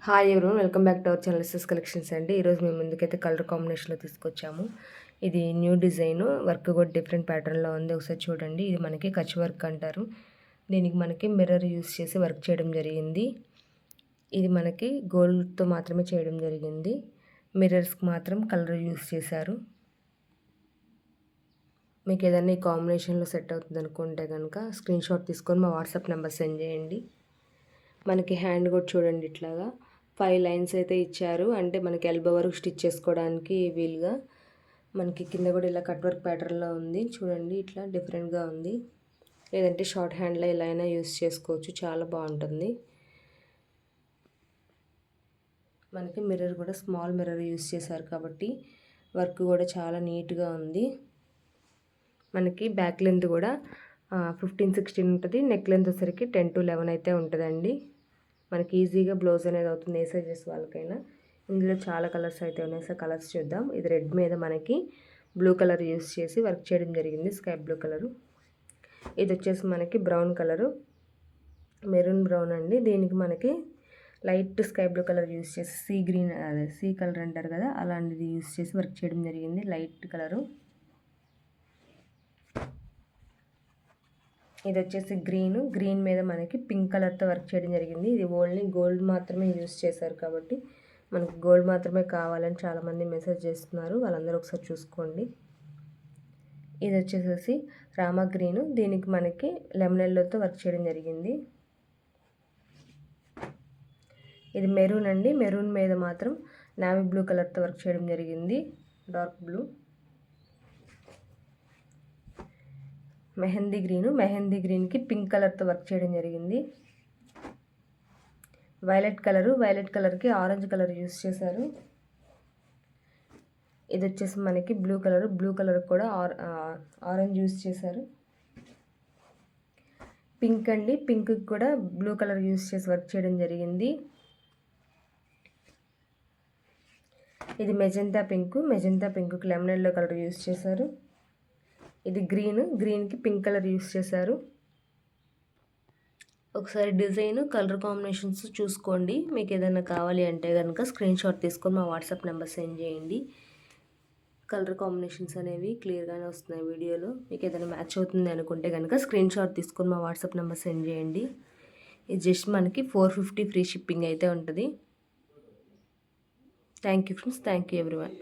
Hi everyone, welcome back to our channel SS Collections అండి. ఈరోజు మేము ముందుకైతే కలర్ కాంబినేషన్లో తీసుకొచ్చాము. ఇది న్యూ డిజైన్, వర్క్ కూడా డిఫరెంట్ ప్యాటర్న్లో ఉంది. ఒకసారి చూడండి. ఇది మనకి కచ్ వర్క్ అంటారు. దీనికి మనకి మిర్రర్ యూస్ చేసి వర్క్ చేయడం జరిగింది. ఇది మనకి గోల్డ్తో మాత్రమే చేయడం జరిగింది. మిర్రర్స్కి మాత్రం కలర్ యూస్ చేశారు. మీకు ఏదైనా ఈ కాంబినేషన్లో సెట్ అవుతుంది అనుకుంటే కనుక స్క్రీన్ షాట్ తీసుకొని మా వాట్సాప్ నెంబర్ సెండ్ చేయండి. మనకి హ్యాండ్ కూడా చూడండి, ఇట్లాగా 5 లైన్స్ అయితే ఇచ్చారు. అంటే మనకి ఎల్బో వరకు స్టిచ్ చేసుకోవడానికి వీలుగా. మనకి కింద కూడా ఇలా కట్ వర్క్ ప్యాటర్న్లో ఉంది. చూడండి, ఇట్లా డిఫరెంట్గా ఉంది. లేదంటే షార్ట్ హ్యాండ్లో ఇలా అయినా యూస్ చేసుకోవచ్చు, చాలా బాగుంటుంది. మనకి మిర్రర్ కూడా స్మాల్ మిర్రర్ యూస్ చేశారు కాబట్టి వర్క్ కూడా చాలా నీట్గా ఉంది. మనకి బ్యాక్ లెంత్ కూడా 15-16 ఉంటుంది. నెక్ లెంత్ వచ్చేసరికి 10-11 అయితే ఉంటుందండి. మనకి ఈజీగా బ్లౌజ్ అనేది అవుతుంది, ఏ సైజెస్ వాళ్ళకైనా. ఇందులో చాలా కలర్స్ అయితే ఉన్నాయి. సార్ కలర్స్ చూద్దాం. ఇది రెడ్ మీద మనకి బ్లూ కలర్ యూస్ చేసి వర్క్ చేయడం జరిగింది, స్కై బ్లూ కలరు. ఇది వచ్చేసి మనకి బ్రౌన్ కలరు, మెరూన్ బ్రౌన్ అండి. దీనికి మనకి light sky blue colour use చేసి సీ గ్రీన్, అదే సీ కలర్ అంటారు కదా, అలాంటిది యూస్ చేసి వర్క్ చేయడం జరిగింది, లైట్ కలరు. ఇది వచ్చేసి గ్రీన్ మీద మనకి పింక్ కలర్తో వర్క్ చేయడం జరిగింది. ఇది ఓన్లీ గోల్డ్ మాత్రమే యూస్ చేశారు కాబట్టి మనకి గోల్డ్ మాత్రమే కావాలని చాలామంది మెసేజ్ చేస్తున్నారు. వాళ్ళందరూ ఒకసారి చూసుకోండి. ఇది వచ్చేసేసి రామా గ్రీను, దీనికి మనకి లెమన్ ఎల్లోతో వర్క్ చేయడం జరిగింది. ఇది మెరూన్ అండి. మెరూన్ మీద మాత్రం నావీ బ్లూ కలర్తో వర్క్ చేయడం జరిగింది, డార్క్ బ్లూ. మెహందీ గ్రీన్కి పింక్ కలర్తో వర్క్ చేయడం జరిగింది. వైలెట్ కలర్కి ఆరెంజ్ కలర్ యూస్ చేశారు. ఇది వచ్చేసి మనకి బ్లూ కలర్ కూడా ఆరెంజ్ యూస్ చేశారు. పింక్ అండి, పింక్ కూడా బ్లూ కలర్ యూస్ చేసి వర్క్ చేయడం జరిగింది. ఇది మెజెంతా పింక్కి లెమన్ ఎల్లో కలర్ యూస్ చేశారు. ఇది గ్రీన్కి పింక్ కలర్ యూస్ చేశారు. ఒకసారి డిజైన్, కలర్ కాంబినేషన్స్ చూసుకోండి. మీకు ఏదైనా కావాలి అంటే కనుక స్క్రీన్ షాట్ తీసుకొని మా వాట్సాప్ నెంబర్ సెండ్ చేయండి. కలర్ కాంబినేషన్స్ అనేవి క్లియర్గానే వస్తున్నాయి వీడియోలో. మీకు ఏదైనా మ్యాచ్ అవుతుంది అనుకుంటే కనుక స్క్రీన్ షాట్ తీసుకొని మా వాట్సాప్ నెంబర్ సెండ్ చేయండి. ఇది జస్ట్ మనకి 450 ఫ్రీ షిప్పింగ్ అయితే ఉంటుంది. Thank you friends, thank you everyone.